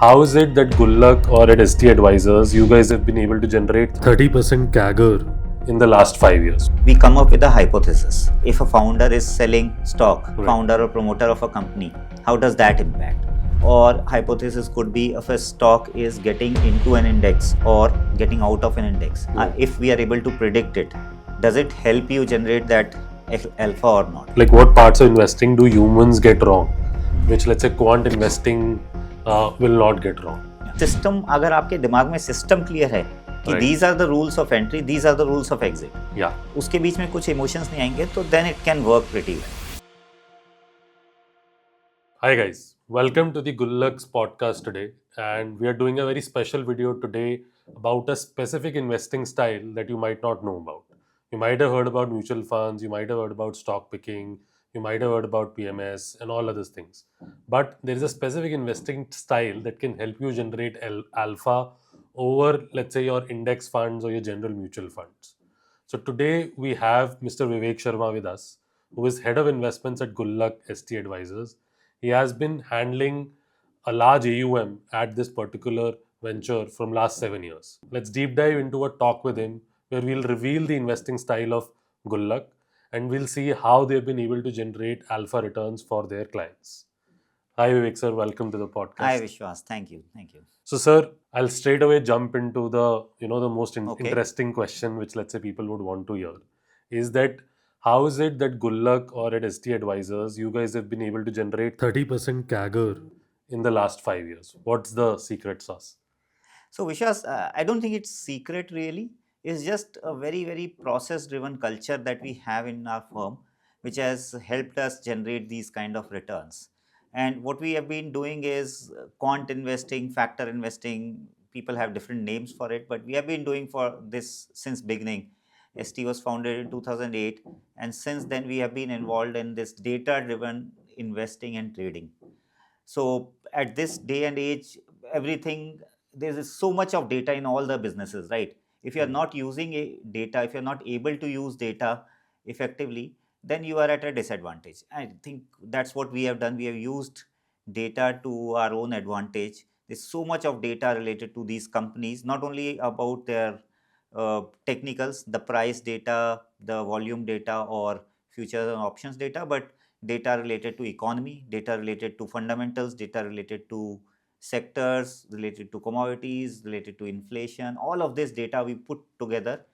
How is it that Gullaq or at ST Advisors, you guys have been able to generate 30% CAGR in the last 5 years? We come up with a hypothesis. If a founder is selling stock, Right. founder or promoter of a company, how does that impact? Or hypothesis could be if a stock is getting into an index or getting out of an index. Right. If we are able to predict it, does it help you generate that alpha or not? Like, what parts of investing do humans get wrong, which let's say quant investing will not get wrong? System अगर आपके दिमाग में system clear है कि Right. these are the rules of entry, these are the rules of exit, Yeah. उसके बीच में कुछ इमोशंस नहीं आएंगे तो then it can work pretty well. Hi guys, welcome to the Gullaq's podcast today, and we are doing a very special video today about a specific investing style that you might not know about. You might have heard about mutual funds, you might have heard about stock picking, you might have heard about PMS and all other things. But there is a specific investing style that can help you generate alpha over, let's say, your index funds or your general mutual funds. So today we have Mr. Vivek Sharma with us, who is head of investments at Gulaq ST Advisors. He has been handling a large AUM at this particular venture from last 7 years. Let's deep dive into a talk with him where we'll reveal the investing style of Gullaq and we'll see how they've been able to generate alpha returns for their clients. Hi Vivek sir, welcome to the podcast. Hi Vishwas, thank you. So sir, I'll straight away jump into the most Okay. interesting question which let's say people would want to hear is that how is it that Gullaq or at ST Advisors you guys have been able to generate 30% CAGR in the last 5 years? What's the secret sauce? So Vishwas, I don't think it's secret really. It's just a very, very process-driven culture that we have in our firm, which has helped us generate these kind of returns. And what we have been doing is quant investing, factor investing. People have different names for it, but we have been doing for this since beginning. ST was founded in 2008, and since then we have been involved in this data-driven investing and trading. So at this day and age, everything, there is so much of data in all the businesses, right? If you're not using data, if you're not able to use data effectively, then you are at a disadvantage. I think that's what we have done. We have used data to our own advantage. There's so much of data related to these companies, not only about their technicals, the price data, the volume data, or futures and options data, but data related to economy, data related to fundamentals, data related to sectors, related to commodities, related to inflation. All of this data we put together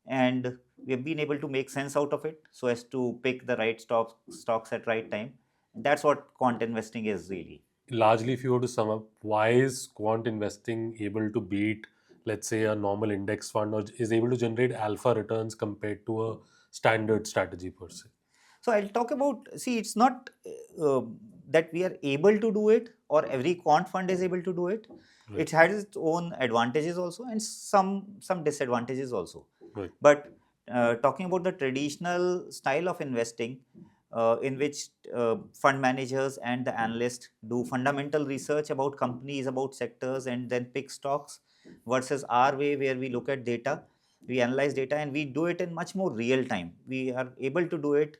and we have been able to make sense out of it so as to pick the right stocks at right time. That's what quant investing is really. Largely, if you were to sum up, why is quant investing able to beat, let's say, a normal index fund or is able to generate alpha returns compared to a standard strategy per se? So I'll talk about, see, it's not that we are able to do it or every quant fund is able to do it. Right. It has its own advantages also and some disadvantages also. Right. But talking about the traditional style of investing, in which fund managers and the analysts do fundamental research about companies, about sectors, and then pick stocks, versus our way where we look at data, we analyze data, and we do it in much more real time. We are able to do it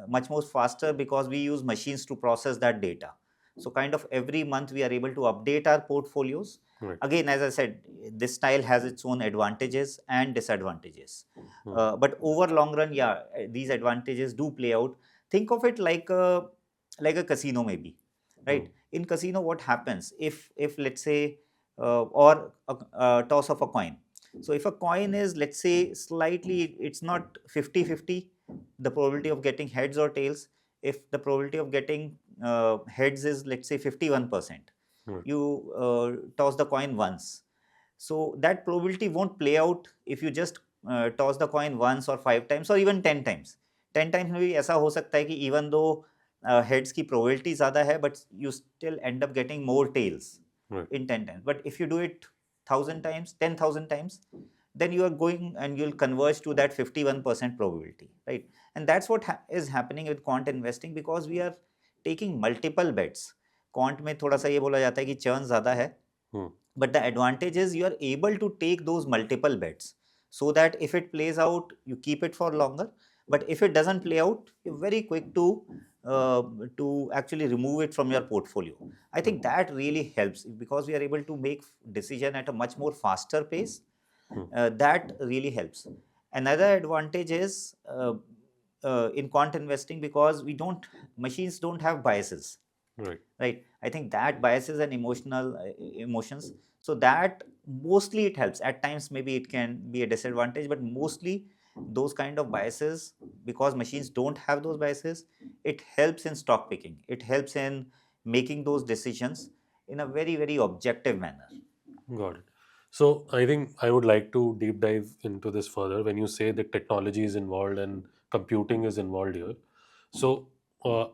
much more faster because we use machines to process that data. So kind of every month we are able to update our portfolios. Right. Again, as I said, this style has its own advantages and disadvantages. But over long run, yeah, these advantages do play out. Think of it like a casino maybe, right? In casino, what happens if let's say or a toss of a coin. So if a coin is, let's say, slightly, it's not 50-50, the probability of getting heads or tails. If the probability of getting heads is, let's say, 51%, you toss the coin once. So that probability won't play out if you just toss the coin once or 5 times or even 10 times. 10 times में भी ऐसा हो सकता है कि even though heads की probability ज़्यादा है, but you still end up getting more tails in 10 times. But if you do it 1,000 times, 10,000 times, then you are going and you'll converge to that 51% probability, right? And that's what is happening with quant investing because we are taking multiple bets. Quant में थोड़ा सा ये बोला जाता है कि churn ज़्यादा है, but the advantage is you are able to take those multiple bets so that if it plays out, you keep it for longer. But if it doesn't play out, you're very quick to to actually remove it from your portfolio. I think that really helps because we are able to make decision at a much more faster pace. That really helps. Another advantage is in quant investing, because we don't machines don't have biases, Right. right? I think that biases and emotions, so that mostly it helps. At times maybe it can be a disadvantage, but mostly those kind of biases, because machines don't have those biases, it helps in stock picking, it helps in making those decisions in a very very objective manner. Got it. So I think I would like to deep dive into this further. When you say that technology is involved and computing is involved here, so uh,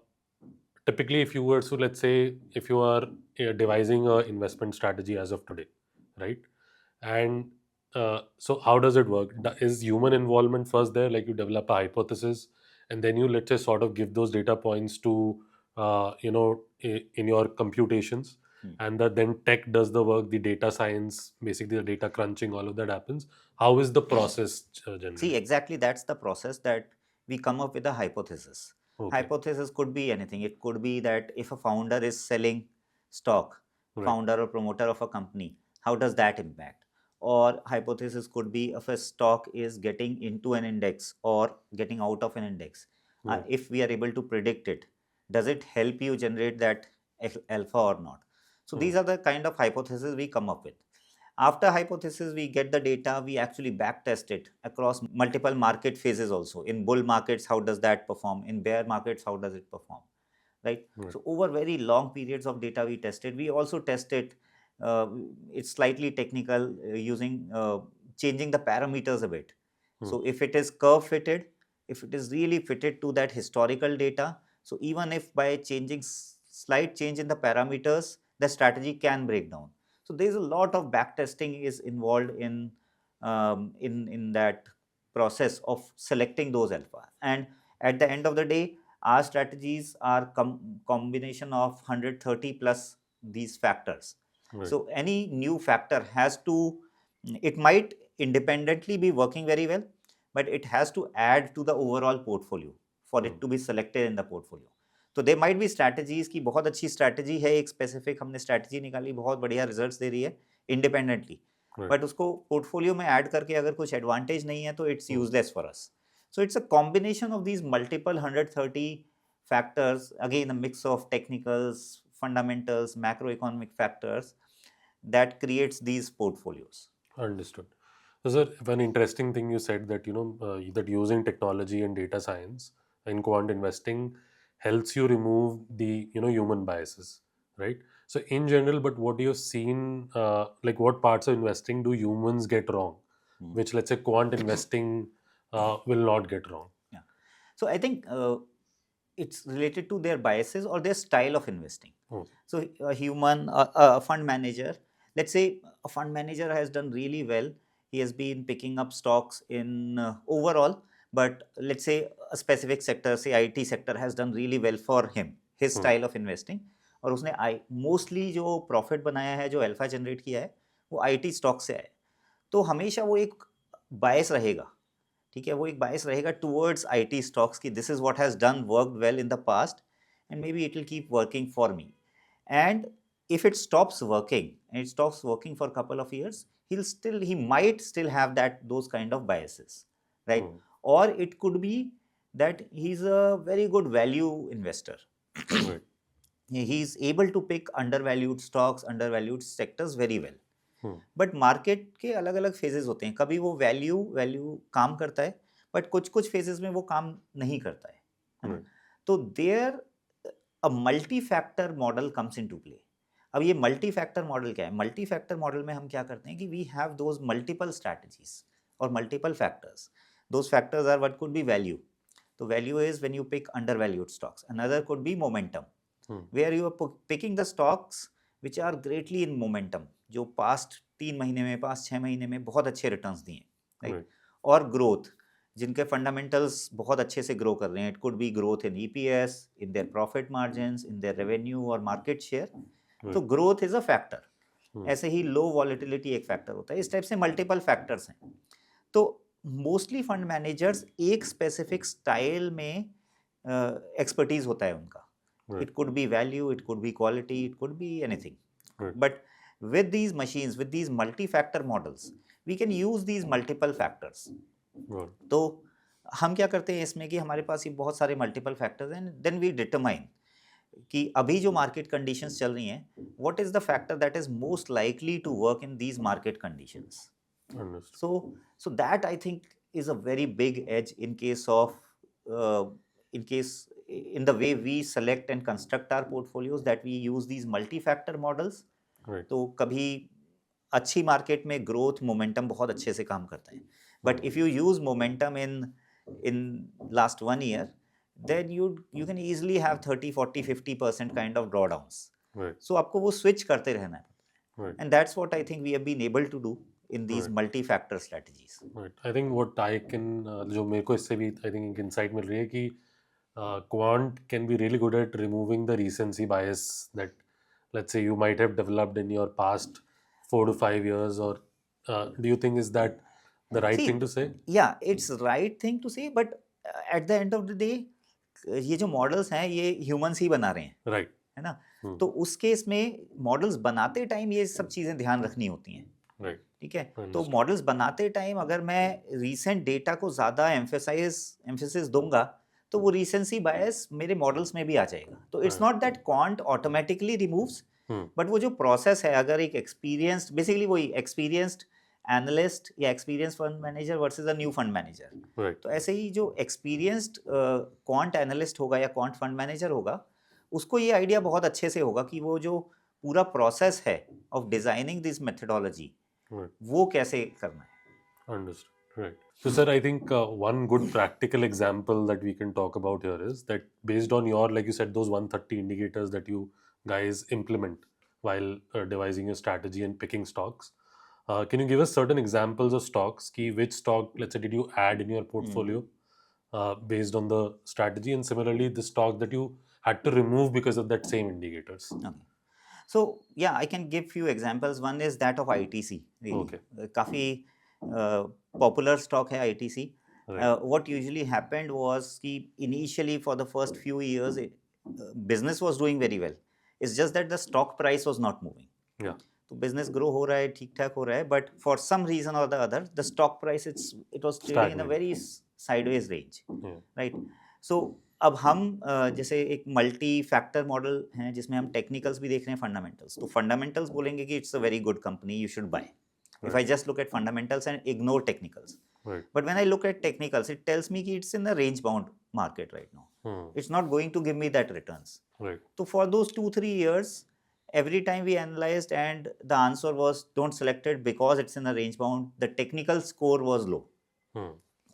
typically, if you were to, let's say, if you are devising a investment strategy as of today, right? And so how does it work? Is human involvement first there? Like you develop a hypothesis, and then you, let's say, sort of give those data points to in your computations, Hmm. and that then tech does the work, the data science, basically the data crunching, all of that happens. How is the process See, generally? exactly, that's the process, that we come up with a hypothesis. Okay. Hypothesis could be anything. It could be that if a founder is selling stock, Right. founder or promoter of a company, how does that impact? Or hypothesis could be if a stock is getting into an index or getting out of an index. Right. If we are able to predict it, does it help you generate that alpha or not? So Hmm. these are the kind of hypotheses we come up with. After hypothesis, we get the data, we actually back test it across multiple market phases also. In bull markets, how does that perform? In bear markets, how does it perform? Right? Right. So over very long periods of data we tested. We also tested, uh, it's slightly technical, using changing the parameters a bit. Hmm. So if it is curve fitted, if it is really fitted to that historical data, so even if by changing slight change in the parameters, the strategy can break down. So there's a lot of back testing is involved in that process of selecting those alpha. And at the end of the day, our strategies are combination of 130 plus these factors. Right. So any new factor has to, it might independently be working very well, but it has to add to the overall portfolio for Hmm. it to be selected in the portfolio. तो they might be strategies की बहुत अच्छी strategy है, एक specific हमने strategy निकाली, बहुत बढ़िया रिजल्ट्स दे रही है इंडिपेंडेंटली, Right. बट उसको पोर्टफोलियो में ऐड करके अगर कुछ एडवांटेज नहीं है तो it's Hmm. Useless for us. So it's a combination of these multiple 130 factors, again a mix of technicals, fundamentals, macroeconomic factors, that creates these portfolios. Understood. So, sir, one interesting thing you said that that using technology and data science in quant investing helps you remove the human biases, right? So, in general, but what you've seen, like what parts of investing do humans get wrong, Hmm. which let's say quant investing will not get wrong. Yeah. So I think it's related to their biases or their style of investing. Okay. So a fund manager, let's say a fund manager has done really well. He has been picking up stocks in overall, but let's say a specific sector, say IT sector, has done really well for him, his Hmm. style of investing. और उसने mostly जो profit बनाया है, जो alpha generate किया है, वो IT stock से आया है. तो हमेशा वो एक बायस रहेगा, ठीक है, वो एक बायस रहेगा टूवर्ड्स आईटी स्टॉक्स की, this is what has done worked well in the past and may be it will keep working for me. And if it stops working, and it stops working for a couple of years, he might still have those kind of biases, right? Hmm. Or it could be that he's a very good value investor. Right. He's able to pick undervalued stocks, undervalued sectors very well. Hmm. But market के अलग अलग phases होते हैं, कभी वो value value काम करता है, बट कुछ कुछ फेजेस में वो काम नहीं करता है ना. Right. तो there a multi factor model comes into play. अब ये मल्टी फैक्टर मॉडल क्या है? मल्टी फैक्टर मॉडल में हम क्या करते हैं कि we have those multiple strategies और multiple factors. Those factors are what could be value. तो value is when you pick undervalued stocks. Another could be momentum, Hmm. where you are picking the stocks which are greatly in momentum, जो past 3 महीने में, past 6 महीने में बहुत अच्छे returns दिए, right? Right. और ग्रोथ, जिनके फंडामेंटल्स बहुत अच्छे से ग्रो कर रहे हैं. It could be growth in EPS, in their profit margins, in their revenue और मार्केट शेयर. तो Right. Growth is a factor. Hmm. ऐसे ही लो वॉलेटिलिटी एक फैक्टर होता है. इस टाइप से मल्टीपल फैक्टर्स हैं. तो मोस्टली फंड मैनेजर्स एक स्पेसिफिक स्टाइल में एक्सपर्टीज होता है उनका. Right. It could be value, it could be quality, it could be anything. Right. But with these machines, with these multi-factor models, we can use these multiple factors. Right. तो हम क्या करते हैं इसमें कि हमारे पास ये बहुत सारे मल्टीपल फैक्टर्स हैं, देन वी डिटरमाइन कि अभी जो मार्केट कंडीशंस चल रही हैं, what is the factor that is most likely to work in these market conditions. Understood. So that I think is a very big edge in case of in the way we select and construct our portfolios, that we use these multi-factor models. Right. तो कभी अच्छी market में growth momentum बहुत अच्छे से काम करता है, but if you use momentum in last 1 year, then you can easily have 30, 40, 50% kind of drawdowns. Right. So आपको वो switch करते रहना है. Right. And that's what I think we have been able to do in these Right. multi-factor strategies. Right. I think what I can जो मेरे को इससे भी I think एक insight मिल रही है कि quant can be really good at removing the recency bias that, let's say, you might have developed in your past 4 to 5 years, or do you think is that the right See, thing to say? Yeah, it's right thing to say, but at the end of the day, ये जो models हैं ये humans ही बना रहे हैं, Right. है ना. तो उस केस में मॉडल्स बनाते टाइम ये सब चीज़ें ध्यान रखनी होती हैं. Right. ठीक है. तो Understood. मॉडल्स बनाते टाइम अगर मैं रीसेंट डेटा को ज़्यादा एम्फेसिस दूंगा तो वो रीसेंसी बायस मेरे मॉडल्स में भी आ जाएगा. तो it's not that quant automatically removes, but वो जो प्रोसेस है, अगर एक एक्सपीरियंस्ड, बेसिकली वही एक्सपीरियंस्ड एनालिस्ट या experience fund manager versus a new fund manager, Right. तो ऐसे ही जो एक्सपीरियंस्ड क्वांट एनालिस्ट होगा या क्वांट फंड मैनेजर होगा, उसको ये आइडिया बहुत अच्छे से होगा कि वो जो पूरा प्रोसेस है of designing this methodology, Right. वो कैसे करना है. Understood. Right. So, sir, I think one good practical example that we can talk about here is that based on your, like you said, those 130 indicators that you guys implement while devising your strategy and picking stocks, can you give us certain examples of stocks? Ki which stock, let's say, did you add in your portfolio based on the strategy, and similarly, the stock that you had to remove because of that same indicators? Okay. So yeah, I can give few examples. One is that of ITC. Really. Okay. काफी popular stock है ITC. Right. What usually happened was कि initially for the first few years business was doing very well. It's just that the stock price was not moving. Yeah. तो business grow हो रहा है, ठीक ठाक हो रहा है, but for some reason or the other, the stock price it was trading in a Stagnant. very sideways range. Yeah. Right. So अब हम जैसे एक मल्टी फैक्टर मॉडल है जिसमें हम टेक्निकल्स भी देख रहे हैं, फंडामेंटल्स. तो फंडामेंटल्स बोलेंगे कि it's a very good company, you should buy. If I just look at fundamentals and ignore technicals. Right. But when I look at technicals, it tells me that it's in a range bound market right now. It's not going to give me that returns. Right. So for those 2-3 years, every time we analyzed and the answer was don't select it because it's in a range bound, the technical score was low.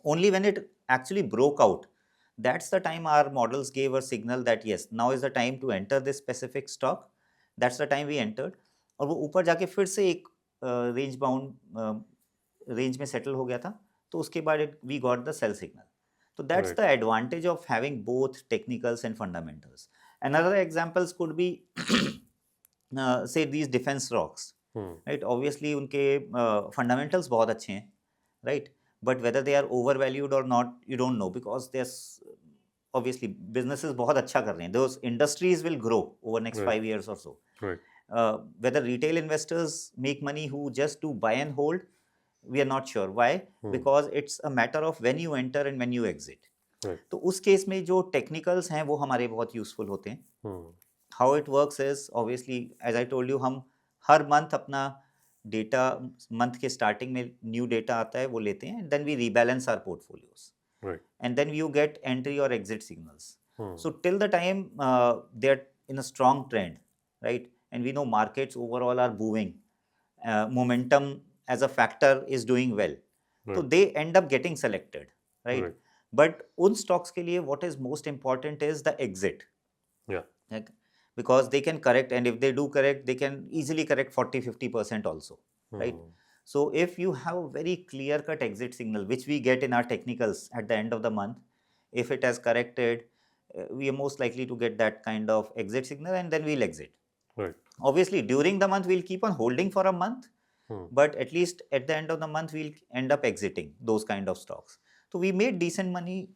Only when it actually broke out, that's the time our models gave a signal that yes, now is the time to enter this specific stock. That's the time we entered. और वो ऊपर जाके फिर से एक range bound range में settle हो गया था, तो उसके बाद we got the sell signal. तो that's the advantage of having both technicals and fundamentals. Another examples could be say these defense stocks, right? Obviously उनके fundamentals बहुत अच्छे हैं, right? But whether they are overvalued or not, you don't know, because there's obviously businesses बहुत अच्छा कर रहे हैं. Those industries will grow over next 5 years or so. Right. Whether retail investors make money who just do buy and hold, we are not sure. Why? Because it's a matter of when you enter and when you exit. Right. तो उस case में जो technicals हैं वो हमारे बहुत useful होते हैं. How it works is obviously, as I told you, हम हर मंथ अपना डेटा मंथ के स्टार्टिंग में न्यू डेटा आता है वो लेते हैं, and then we rebalance our portfolios. Right. And then you get entry or exit signals. So till the time they're in a strong trend, right? And we know markets overall are booming. Momentum as a factor is doing well. So they end up getting selected, right? But उन stocks के लिए what is most important is the exit. Yeah. Like, because they can correct, and if they do correct, they can easily correct 40-50% also, right? So if you have a very clear-cut exit signal, which we get in our technicals at the end of the month, if it has corrected, we are most likely to get that kind of exit signal, and then we'll exit. Right. Obviously, during the month, we'll keep on holding for a month, but at least at the end of the month, we'll end up exiting those kind of stocks. So we made decent money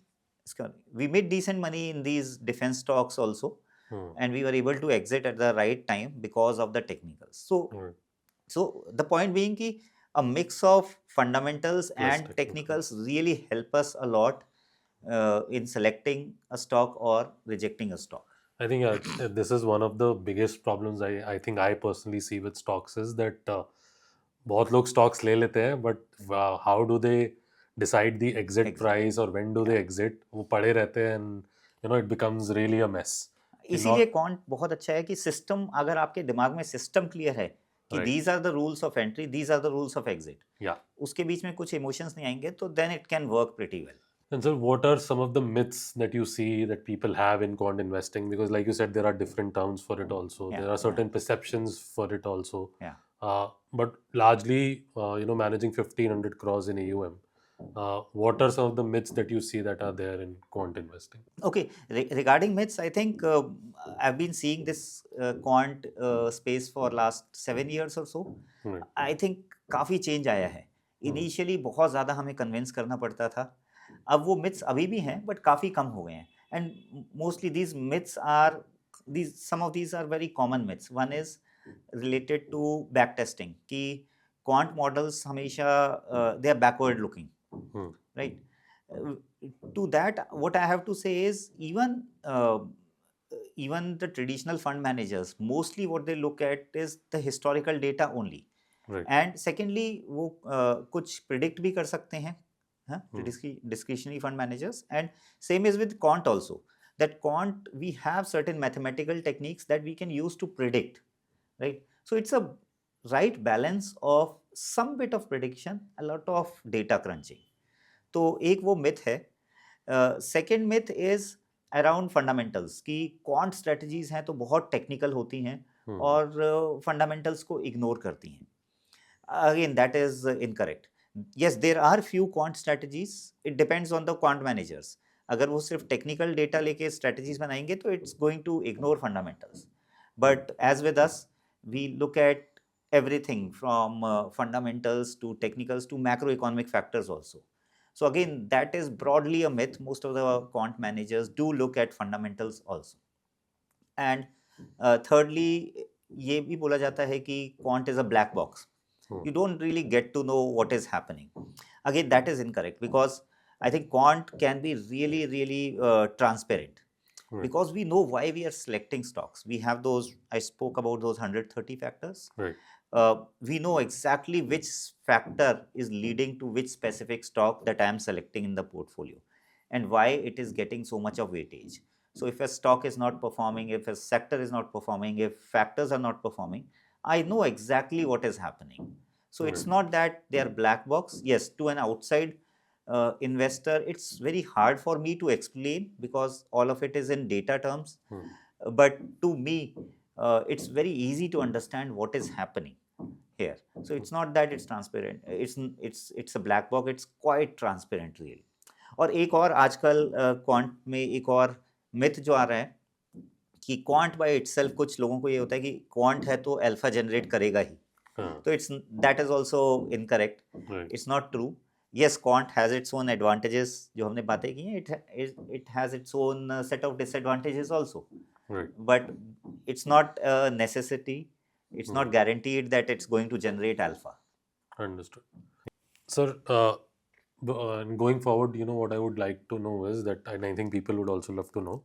We made decent money in these defense stocks also, Hmm. and we were able to exit at the right time because of the technicals. Right. So the point being ki a mix of fundamentals Plus and technical. technicals really help us a lot in selecting a stock or rejecting a stock. I think this is one of the biggest problems I think I personally see with stocks is that बहुत लोग stocks ले लेते हैं, but how do they decide the exit Exit. price or when do Yeah. they exit? वो पड़े रहते हैं and it becomes really a mess. कि इसीलिए not क्वांट बहुत अच्छा है कि सिस्टम, अगर आपके दिमाग में सिस्टम क्लियर है कि right. These are the rules of entry, these are the rules of exit, Yeah. उसके बीच में कुछ इमोशंस नहीं आएंगे, तो then it can work pretty well. And so, what are some of the myths that you see that people have in quant investing? Because, like you said, there are different terms for it also. Yeah, There are certain perceptions for it also. yeah. But largely, managing 1,500 crores in AUM, what are some of the myths that you see that are there in quant investing? Okay, regarding myths, I think I've been seeing this quant space for last 7 years or so. Right. I think काफ़ी change आया है. Initially बहुत ज़्यादा हमें convince करना पड़ता था. अब वो मिथ्स अभी भी हैं, बट काफ़ी कम हो गए हैं. And mostly these myths are, these some of these are very common myths. One is related to back testing कि quant models हमेशा they are backward looking, right? Uh, to that, what I have to say is even the traditional fund managers, mostly what they look at is the historical data only. Right. And secondly, वो कुछ predict भी कर सकते हैं, discretionary fund managers. And same is with quant also, that quant we have certain mathematical techniques that we can use to predict, right? So it's a right balance of some bit of prediction, a lot of data crunching. तो एक वो myth है. Second myth is around fundamentals कि quant strategies हैं तो बहुत technical होती हैं और फंडामेंटल्स को इग्नोर करती हैं. Again that is incorrect. yes, there are few quant strategies. It depends on the quant managers. अगर वो सिर्फ टेक्निकल डेटा लेके स्ट्रेटजीज बनाएंगे तो it's going to ignore fundamentals. But as with us, we look at everything from fundamentals to technicals to macroeconomic factors also. So again, that is broadly a myth. Most of the quant managers do look at fundamentals also. And thirdly, ये भी बोला जाता है कि quant is a black box. You don't really get to know what is happening. Again, that is incorrect, because I think quant can be really, really transparent. Right. Because we know why we are selecting stocks. We have those, I spoke about those 130 factors. Right. We know exactly which factor is leading to which specific stock that I am selecting in the portfolio and why it is getting so much of weightage. So if a stock is not performing, if a sector is not performing, if factors are not performing, I know exactly what is happening. So it's not that they are black box. Yes, to an outside investor, it's very hard for me to explain because all of it is in data terms. But to me, it's very easy to understand what is happening here. So it's not that it's transparent. It's a black box. It's quite transparent really. और एक और आजकल quant में एक और myth जो आ रहा है कि क्वांट बाय इटसेल्फ, कुछ लोगों को ये होता है कि क्वांट है तो अल्फा जनरेट करेगा ही. तो it's that is also incorrect. It's not true. yes, quant has its own advantages, जो हमने बातें की हैं. it has its own set of disadvantages also. Right. But it's not a necessity. It's not guaranteed that it's going to generate alpha. Understood. Sir, going forward, what I would like to know is that, and I think people would also love to know,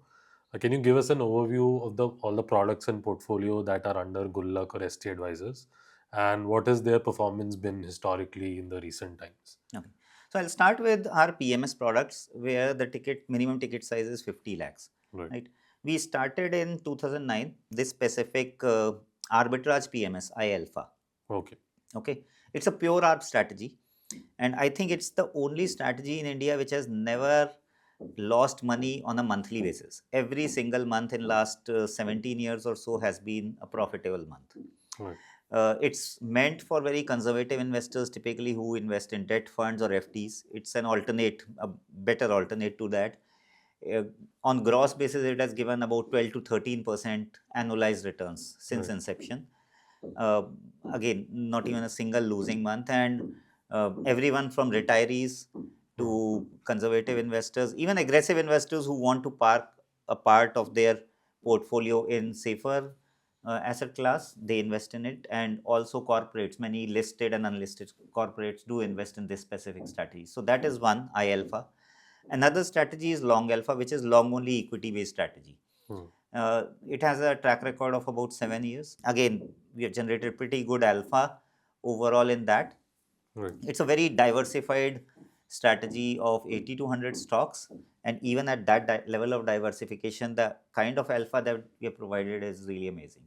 can you give us an overview of all the products and portfolio that are under Gullaq or ST Advisors, and what has their performance been historically in the recent times? Okay. So I'll start with our PMS products, where the minimum ticket size is 50 lakhs. Right. We started in 2009 this specific arbitrage PMS, I alpha. Okay. It's a pure arb strategy, and I think it's the only strategy in India which has never lost money on a monthly basis. Every single month in last 17 years or so has been a profitable month. Right. It's meant for very conservative investors, typically who invest in debt funds or FDs. It's an alternate, a better alternate to that. On gross basis, it has given about 12 to 13% annualized returns since inception. Again, not even a single losing month, and everyone from retirees to conservative investors, even aggressive investors who want to park a part of their portfolio in safer asset class, they invest in it. And also corporates, many listed and unlisted corporates do invest in this specific strategy. So that is one, I alpha. Another strategy is long alpha, which is long only equity based strategy. It has a track record of about 7 years. Again, we have generated pretty good alpha overall in that. Right. It's a very diversified strategy of 80 to 100 stocks. And even at that level of diversification, the kind of alpha that we have provided is really amazing.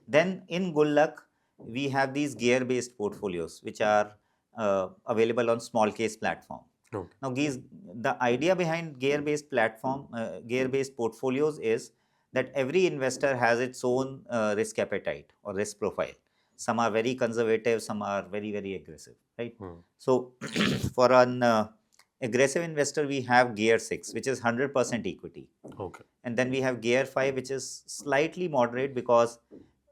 Then in Gullaq, we have these gear-based portfolios, which are available on Smallcase platform. Okay. Now, the idea behind gear-based portfolios is that every investor has its own risk appetite or risk profile. Some are very conservative, some are very, very aggressive, right? So, for an aggressive investor, we have Gear 6, which is 100% equity. Okay. And then we have Gear 5, which is slightly moderate because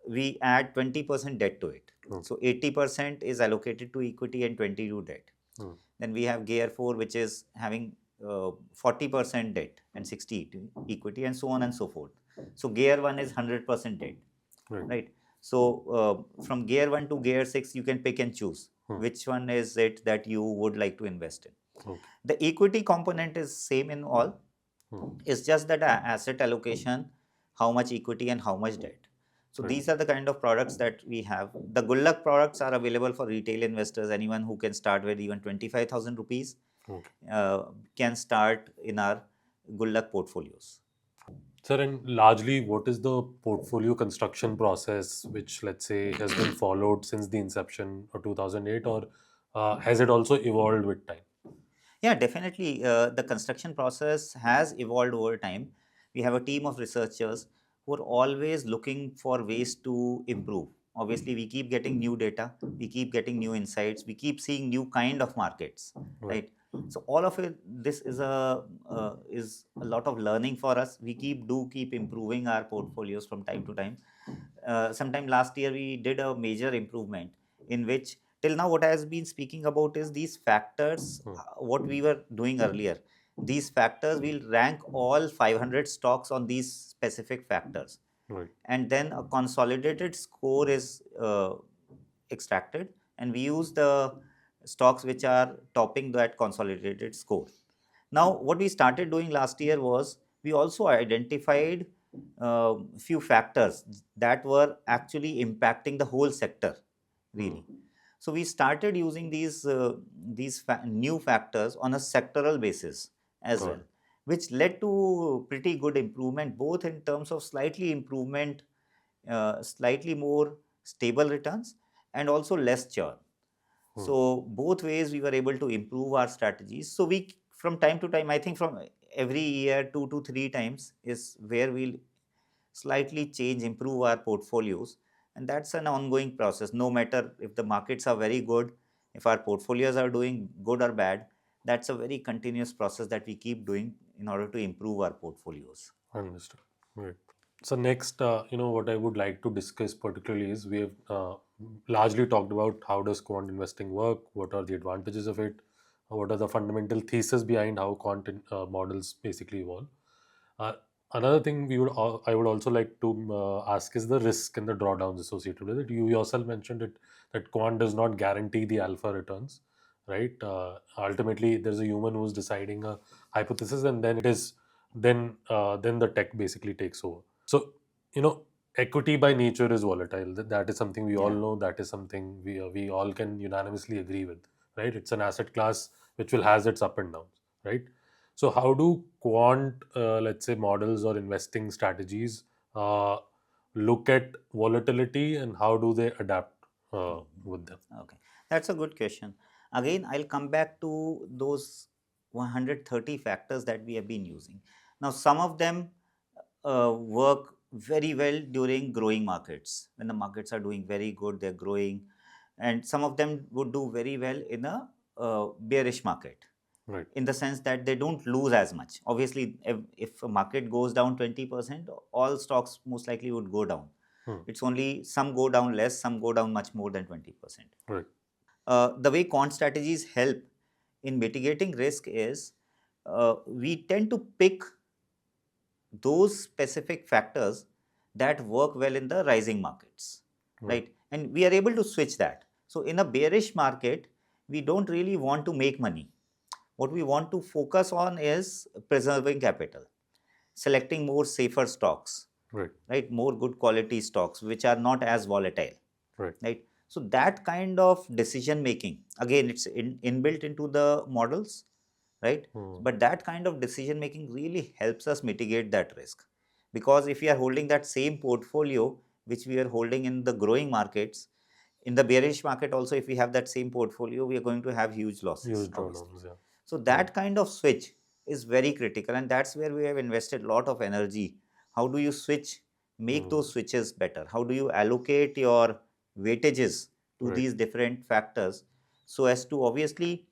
we add 20% debt to it. So 80% is allocated to equity and 20 to debt. Then we have Gear 4, which is having 40% debt and 60 to equity, and so on and so forth. So Gear 1 is 100% debt, right? So from Gear 1 to Gear 6, you can pick and choose which one is it that you would like to invest in. The equity component is same in all. It's just that asset allocation, how much equity and how much debt. So these are the kind of products that we have. The Gullaq products are available for retail investors. Anyone who can start with even 25,000 rupees can start in our Gullaq portfolios. Sir, and largely, what is the portfolio construction process, which, let's say, has been followed since the inception of 2008, or has it also evolved with time? Yeah, definitely. The construction process has evolved over time. We have a team of researchers who are always looking for ways to improve. Obviously, we keep getting new data, we keep getting new insights, we keep seeing new kind of markets, right? So all of it, this is a lot of learning for us. We keep improving our portfolios from time to time. Sometime last year, we did a major improvement in which till now what I has been speaking about is these factors, what we were doing earlier. These factors will rank all 500 stocks on these specific factors. And then a consolidated score is extracted, and we use the stocks which are topping that consolidated score. Now, what we started doing last year was we also identified few factors that were actually impacting the whole sector, really. So we started using these new factors on a sectoral basis as well, which led to pretty good improvement, both in terms of slightly more stable returns and also less churn. So both ways we were able to improve our strategies. So we, from time to time, I think from every year 2 to 3 times is where we'll slightly improve our portfolios. And that's an ongoing process. No matter if the markets are very good, if our portfolios are doing good or bad, that's a very continuous process that we keep doing in order to improve our portfolios. Understood. Right. So next, what I would like to discuss particularly is we have largely talked about how does quant investing work, what are the advantages of it, what are the fundamental thesis behind how quant models basically evolve. Another thing I would also like to ask is the risk and the drawdowns associated with it. You yourself mentioned it that quant does not guarantee the alpha returns, right? Ultimately, there's a human who's deciding a hypothesis, and then then the tech basically takes over. So, equity by nature is volatile. That is something we all know. That is something we all can unanimously agree with, right? It's an asset class which will has its up and downs, right? So, how do quant, let's say, models or investing strategies look at volatility, and how do they adapt with them? Okay, that's a good question. Again, I'll come back to those 130 factors that we have been using. Now, some of them work very well during growing markets. When the markets are doing very good, they're growing. And some of them would do very well in a bearish market. Right. In the sense that they don't lose as much. Obviously, if a market goes down 20%, all stocks most likely would go down. It's only some go down less, some go down much more than 20%. Right. The way quant strategies help in mitigating risk is we tend to pick those specific factors that work well in the rising markets, Right. right? And we are able to switch that. So in a bearish market, we don't really want to make money. What we want to focus on is preserving capital, selecting more safer stocks, Right. right? More good quality stocks which are not as volatile, Right. right? So that kind of decision making, again, it's inbuilt into the models, right? Hmm. But that kind of decision making really helps us mitigate that risk, because if we are holding that same portfolio which we are holding in the growing markets, in the bearish market also, if we have that same portfolio, we are going to have huge losses, Huge obviously. drawdowns. Yeah. So Right. that kind of switch is very critical, and that's where we have invested a lot of energy. How do you switch, make Hmm. those switches better? How do you allocate your weightages to Right. these different factors so as to obviously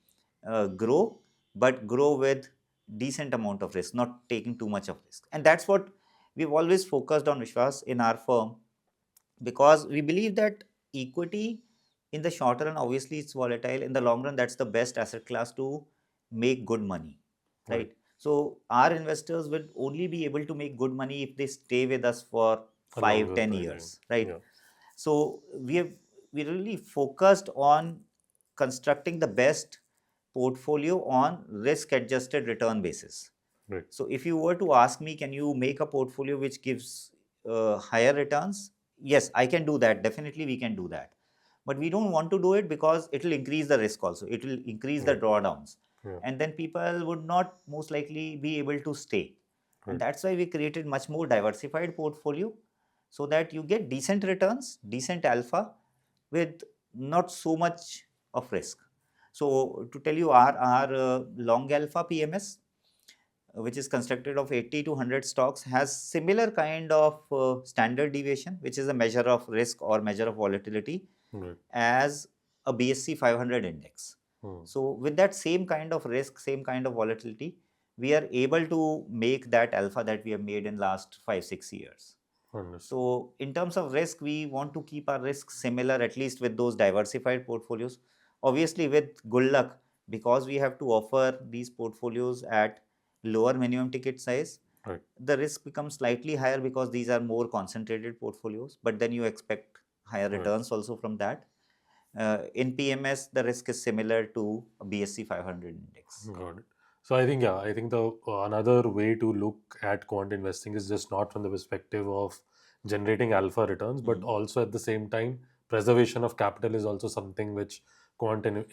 grow, but grow with decent amount of risk, not taking too much of risk? And that's what we've always focused on, Vishwas, in our firm, because we believe that equity in the short run, obviously it's volatile. In the long run, that's the best asset class to make good money, Right. right? So our investors will only be able to make good money if they stay with us for A five, longer ten time. years, right? Yeah. So we really focused on constructing the best portfolio on risk adjusted return basis. Right. So if you were to ask me, can you make a portfolio which gives higher returns? Yes, I can do that. Definitely, we can do that. But we don't want to do it because it will increase the risk also. It will increase the Right. drawdowns. Yeah. And then people would not most likely be able to stay. And Right. that's why we created much more diversified portfolio, so that you get decent returns, decent alpha with not so much of risk. So to tell you, our long alpha PMS, which is constructed of 80 to 100 stocks, has similar kind of standard deviation, which is a measure of risk or measure of volatility, Right. as a BSC 500 index. Hmm. So with that same kind of risk, same kind of volatility, we are able to make that alpha that we have made in last 5 6 years. Understood. So in terms of risk, we want to keep our risk similar, at least with those diversified portfolios. Obviously, with Gullaq, because we have to offer these portfolios at lower minimum ticket size, Right. the risk becomes slightly higher because these are more concentrated portfolios. But then you expect higher Right. returns also from that. In PMS, the risk is similar to a BSC 500 index. Got it. So I think, yeah, I think the another way to look at quant investing is just not from the perspective of generating alpha returns, but Mhm. also at the same time, preservation of capital is also something which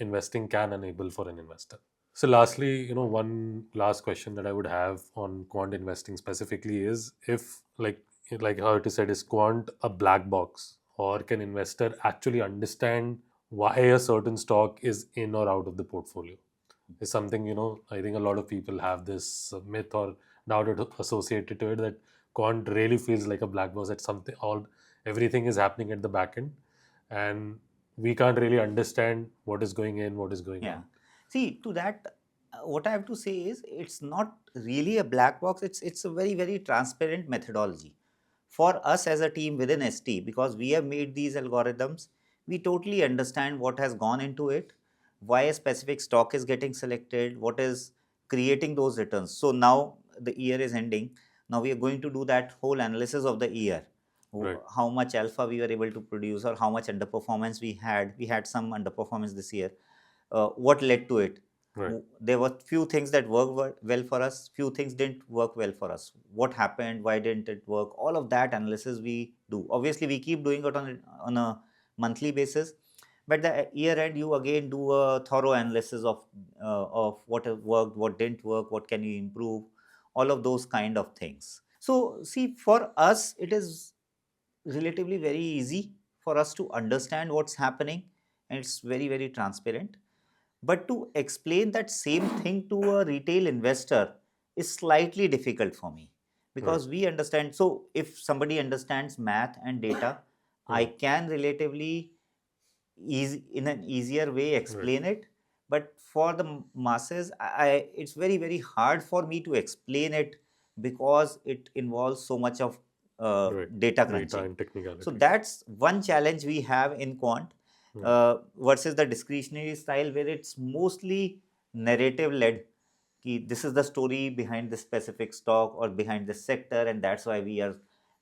investing can enable for an investor. So lastly, one last question that I would have on quant investing specifically is, if like how it is said, is quant a black box, or can investor actually understand why a certain stock is in or out of the portfolio? Is something, I think a lot of people have this myth or doubt associated to it, that quant really feels like a black box, that something all everything is happening at the back end, and we can't really understand what is going in, what is going Yeah. out. See, to that, what I have to say is it's not really a black box. It's a very, very transparent methodology. For us as a team within ST, because we have made these algorithms, we totally understand what has gone into it, why a specific stock is getting selected, what is creating those returns. So now the year is ending. Now we are going to do that whole analysis of the year. Right. How much alpha we were able to produce, or how much underperformance we had. We had some underperformance this year. What led to it? Right. There were few things that worked well for us, few things didn't work well for us. What happened? Why didn't it work? All of that analysis we do. Obviously, we keep doing it on a monthly basis, but the year end, you again do a thorough analysis of what has worked, what didn't work, what can you improve, all of those kind of things. So see, for us, it is relatively very easy for us to understand what's happening, and it's very, very transparent. But to explain that same thing to a retail investor is slightly difficult for me, Right. because we understand. So if somebody understands math and data, I Hmm. can relatively in an easier way Right. explain it. But for the masses, it's very, very hard for me to explain it, because it involves so much of Right. data Data crunching. and So technicalities. that's one challenge we have in quant, Right. versus the discretionary style, where it's mostly narrative led. This is the story behind this specific stock or behind this sector, and that's why we are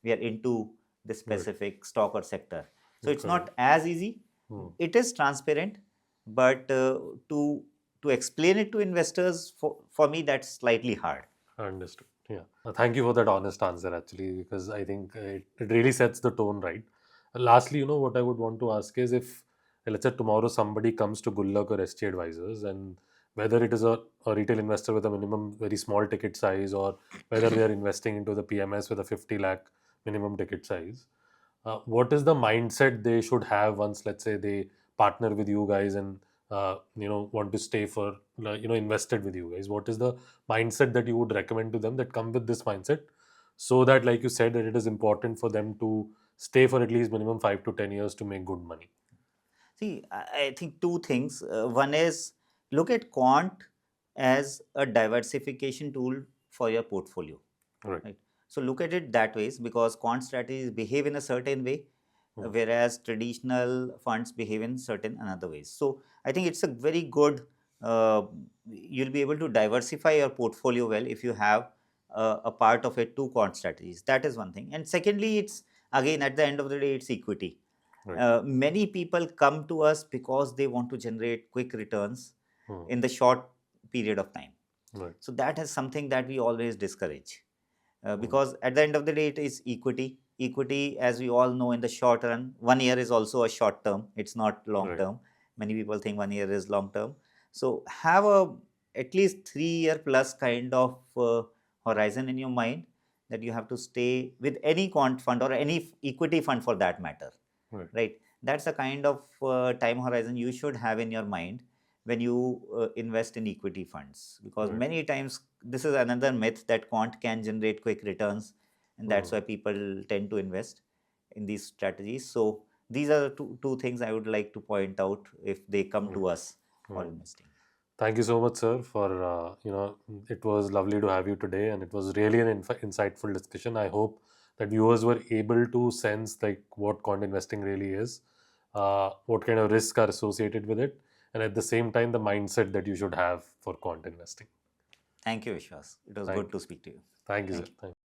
into this Right. specific stock or sector. So it's Correct. not as easy. Hmm. It is transparent, but to explain it to investors, for me, that's slightly hard. Understood. Yeah. Thank you for that honest answer, actually, because I think it really sets the tone right. Lastly, what I would want to ask is if, let's say, tomorrow somebody comes to Gullaq or ST Advisors, and whether it is a retail investor with a minimum very small ticket size, or whether they are investing into the PMS with a 50 lakh minimum ticket size, what is the mindset they should have once, let's say, they partner with you guys and want to stay for invested with you guys? What is the mindset that you would recommend to them that come with this mindset, so that, like you said, that it is important for them to stay for at least minimum 5 to 10 years to make good money? See, I think two things. One is, look at Quant as a diversification tool for your portfolio, Right. right? So look at it that way, because quant strategies behave in a certain way, Hmm. whereas traditional funds behave in certain another ways. So I think it's a very good, uh, you'll be able to diversify your portfolio well if you have a part of it to quant strategies. That is one thing. And secondly, it's again, at the end of the day, it's equity. Right. Many people come to us because they want to generate quick returns Hmm. in the short period of time. Right. So that is something that we always discourage, Hmm. because at the end of the day, it is equity. Equity, as we all know, in the short run, 1 year is also a short term. It's not long Right. term. Many people think 1 year is long term. So have a at least 3 year plus kind of horizon in your mind, that you have to stay with any quant fund or any equity fund for that matter, Right. right? That's the kind of time horizon you should have in your mind when you invest in equity funds, because Right. many times this is another myth that quant can generate quick returns, and that's Hmm. why people tend to invest in these strategies. So these are the two things I would like to point out if they come Hmm. to us for Hmm. investing. Thank you so much, sir, for it was lovely to have you today, and it was really an insightful discussion. I hope that viewers were able to sense like what quant investing really is, what kind of risks are associated with it, and at the same time the mindset that you should have for quant investing. Thank you, Vishwas. It was Thank good you. to speak to you. Thank you, sir. Thank you. Thank you.